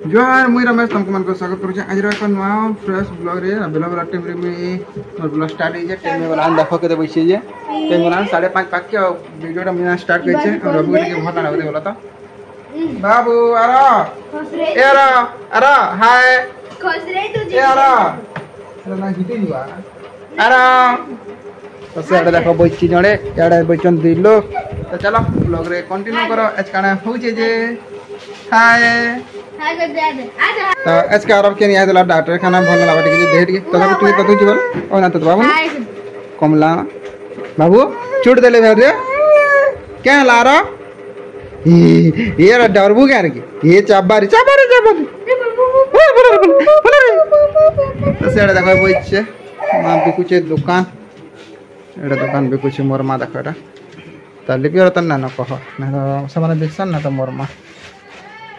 जोहार मुई रमेश तुमको मन को स्वागत करूँ आज एक नुआ फ्रेश ब्लॉग रे बेला बेला टाइम रे मुई मोर ब्लॉग स्टार्ट हो जाए टाइम वाला देखो के बैठे जे टाइम वाला 5:30 पाक के वीडियोटा मुई स्टार्ट कर छे और रघु के बहुत ना बोला तो बाबू आरा ए आरा हाय खोजरे तुझे ए आरा ना जीते जुआ आरा तो से देखो बैठी जड़े याडे बैठन दुई लोग तो चलो ब्लॉग रे कंटिन्यू करो आज काना होचे जे हाय तो एच के आरब के नहीं आया डॉक्टर खाना भल लगा टिके देह टिके तथा तू तो जीवन ओ ना तो बाबू कमला बाबू छूट देले भेर रे क्या ला रो ये डरबू क्या रे ये चाबारी तो सेडा देखो बोइछे मां बिकुचे दुकान एडा दुकान बिकुचे मोर मां देखो एटा ताली पियर त ना कह ना तो से माने देखसन ना तो मोर मां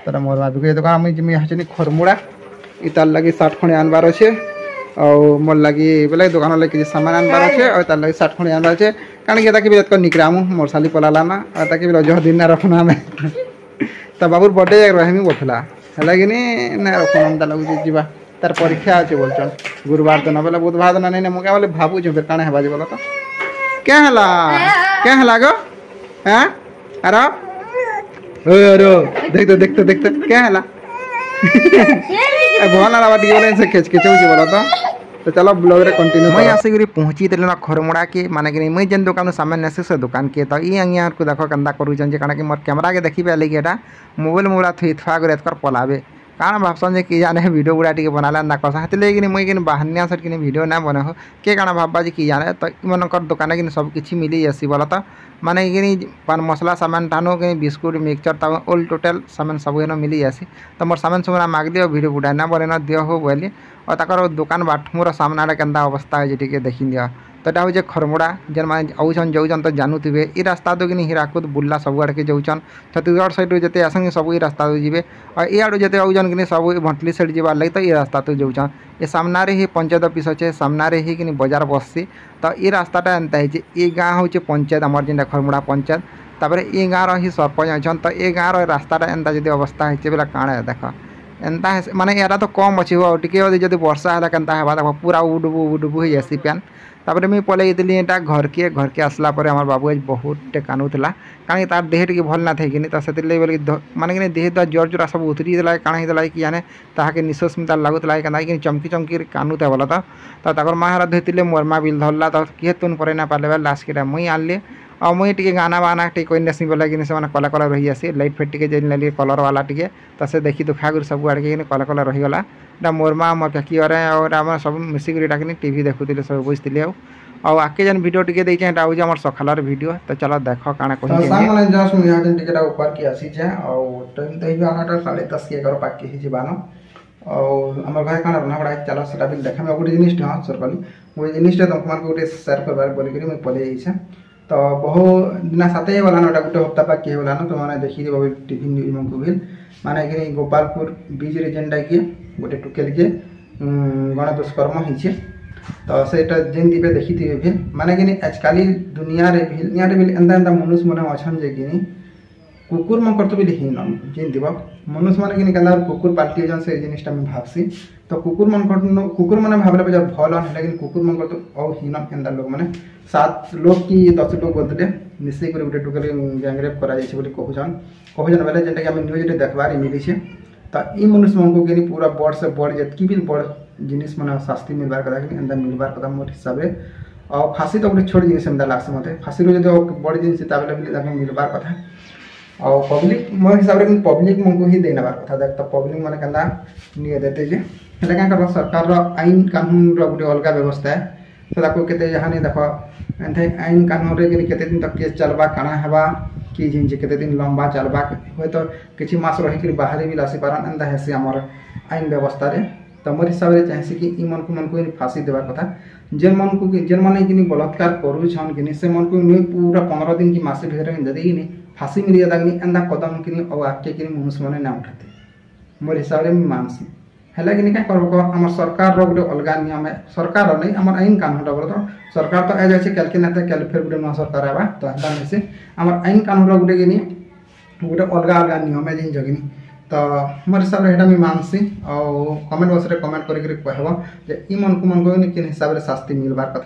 तारा मोर मां बिकुचे दुकान मुई जिमी हचनी खरमुड़ा इतार लगी 60 खणी आनबार छे और मोर लगी बेले दुकान लगी सामान आनबार छे और तार लगी 60 खणी आनबार छे कारण के ताकि बिलत को निकरामु मोर साली पलाला ना और ताकि बिल जो दिन ना रखना में त बाबूर बर्थडे रहमी बोथला हला कि ना रखना ता लगु जीवा तार परीक्षा আছে बोलचन गुरुवार दिन बेला बुधवार दिन नहीं मुके बोले भाबू जो फिर काने हेबा जे बोला तो क्या हला गो हैं अरे अरे देखते क्या हला भला ना बाटी बोले से खेच बोला तो चलो ब्लॉग रे कंटिन्यू मैं आसे गिरी पहुंची देले ना खरमुड़ा के माने कि मैं जन दुकान सामान नेसे से दुकान के तो ई अंगियार को देखो कंदा करू जन जे काना कि मोर कैमरा के देखि बेले एटा मोबाइल मोला थई थवा करे कर पलाबे कारण भाबसन जे कि जाने वीडियो गुडा टिके बनाला ना कसा हते लेकिन मैं कि बाहनिया सट कि वीडियो ना बना हो के काना भाबा जे कि जाने तो मनकर दुकान कि सब किछि मिली आसी बोला तो माने कि पान मसला सामान टानो कि बिस्कुट मिक्सचर ता ऑल टोटल सामान सब एनो मिली आसी तो मोर सामान सब माग दियो वीडियो गुडा ना बने ना दियो हो बोली और तकर दुकान बाट मोर सामना केंदा अवस्था है जे टिके देखि दिया तो एटा हो खरमुड़ा जेन माने आउछन जाउछन तो जानूथिबे ई रास्ता तो कि हीराकुद बुल्ला सब आड़ के जाउछन छत्तीसगढ़ साइड जते आसन सब ई रास्ता तो जीवे और ई आड़ जते आउछन कि सब भंटली साइड जीवा लई तो ई रास्ता तो जाउछन ये सामना रे ही पंचायत ऑफिस अच्छे सामना रे ही कि बाजार बससी तो ई रास्ताटा एंता है ये गाँ हूँ पंचायत आमर जेनटा खरमुड़ा पंचायत तापर ये गाँव ही सरपंच अच्छन तो ये गाँव रास्ताटा एंता जब अवस्था है बेला काणे देख एंता माने यारा तो कम अच्छे हो टिके जब वर्षा है केनता है देख पूरा उडुबु हो जासी पैन तापर मुझे पलैली एटा घर के आसला पर आम बाबू आज बहुत कानुला कारण तार देह टे भल ना थे कि बोले माने कि देह द्वारा जोर जोरा सब उतरी देला काण होता कि जाने ताके निश्वास में तार लगुला कि चमकी चमकी कानुता बोला तो माँ हरा धोती मोर माँ बिल धरला तो किए तुन पर ना पाले लास्ट के मुई आनली और मुई टे गाना बाना टे कोई नेसी बोला कि कला कला रही आसी लाइट फेट टे जेन कलर वाला टे तो से देखी दुखा कर सब आड़के कला कला रहीगला मोर माँ मोर काकी और आम सब मिसिक टीवी देखुले सब बसती और आके जन वीडियो टिके देइछे एटा हो हमर सखलार वीडियो तो चलो देखो काना कहि जे साम माने जस्ट मुया जन टिकेटा ऊपर की आसी जे और टाइम तो ही आनाटा 10:30 के 11 पाक के ही जीवानो और हमर भाई काना रना बडा चलो सेटा भी देखा में गोटे जिनिस हां सरकली वो जिनिस त तुमन को गोटे शेयर करबार बोली करी मैं पले आइछे तो बहु दिन साथे वाला नटा गोटे हफ्ता पाक के वाला न तो माने देखि देबो टीवी न्यूज मन को भी माने कि गोपालपुर बीच रे जेंडा के गोटे टुकेल के गण दुष्कर्म हिचे तो सेटा जेन दिबे देखि दिबे भी माने कि आजकल दुनिया रे भी एंदा एंदा मनुष्य माने अछन जे कि कुकुर मन करतो बिले हिन जेन दिबा मनुष्य माने कि कंदा कुकुर पाल्टी जन से जिनिसटा में भाबसी तो कुकुर माने भाबले बजा भल लेकिन कुकुर मन करतो औ हिन एंदा लोग माने 7 लोग की 10 लोग बदले मिसे करे गुटे टुकले गैंगरेप करा जाय छै बोली कहउछन बेले जेंटा कि हम न्यूज रे देखबार मिली छै तो ई मनुष्य मन को कि पूरा बड़ से बड़ जतकी भी बड़ जिनिस माने शास्ति मिलबार कथा कि एंदा मिलबार कथा मोर हिसाब रे और फांसी तो गोटे छोड़ जिनिस एंदा लागसे मते फांसी रो जदि बड़ जिनिस ताबले भी ताके मिलबार कथा और पब्लिक मोर हिसाब रे पब्लिक मन को ही देनाबार कथा देख तो पब्लिक माने कंदा निये देते जे हेला का कर सरकार रो आईन कानून रो गोटे अलगा व्यवस्था है तो ताको केते जहानी देखो एंथे आईन कानून रे कि केते दिन तक केस चलबा काना हेबा कि जिन जे केते दिन लंबा चलबा होय तो किछि मास रही कि बाहर भी लासी पारन एंदा हेसे हमर आईन व्यवस्था रे तो मोर हिसाब से चाहे कि ई मन को फांसी देवा कथा जेन माने कि बलात्कार करू छन कि से मन को पूरा 15 दिन की मासे भीतर जदी कि फांसी मिल जाता कि एंदा कदम कि और आके कि मनुष्य माने ना उठाते मोर हिसाब से मानसी हेला कि का करबो हमर सरकार रो गोटे अलगा नियम है सरकार नहीं हमर आईन कानून रो तो सरकार तो आ जाय छै कल के ना कल फिर गोटे नया सरकार आबा तो एंदा में से हमर आईन कानून रो गोटे कि गोटे अलगा अलगा नियम है जिन जगनी तो मोर हिसाब से मैं मानसी और कमेंट बॉक्स रे कमेंट करके कहब जे ई मन को किन हिसाब से शास्ति मिलबार कथा।